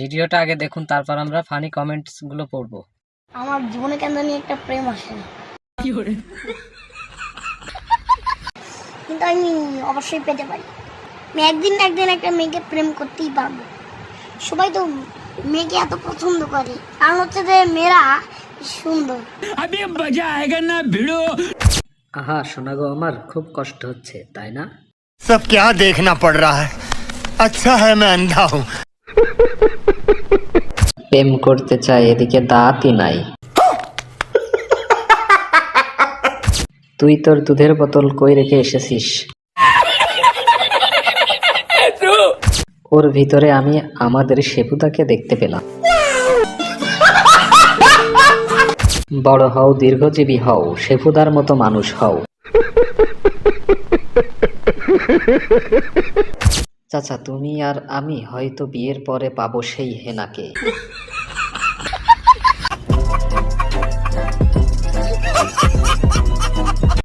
ভিডিওটা আগে দেখুন, তারপর আমরা ফানি কমেন্টস গুলো পড়বো। আমার জীবনে কেন জানি একটা প্রেম আসে, কিন্তু আমি অবশ্যই পেতে পারি। আমি একদিন না একদিন একটা মেয়েকে প্রেম করতেই পারবো। সবাই তো মেয়েকে এত পছন্দ করে, কারণ হচ্ছে যে মেয়েরা সুন্দর। আহা শোনা গো, আমার খুব কষ্ট হচ্ছে, তাই না? सब क्या देखना पड़ रहा है। अच्छा है मैं अंधा हूँ। প্রেম করতে চাই, এদিকে দাঁতই নাই। তুই তোর দুধের বোতল কই রেখে এসেছিস? ওর ভিতরে আমি আমাদের শেপুদাকে দেখতে পেলাম। বড় হও, দীর্ঘজীবী হও, শেফুদার মতো মানুষ হও। চাচা, তুমি আর আমি হয়তো বিয়ের পরে পাবো সেই হেনাকে।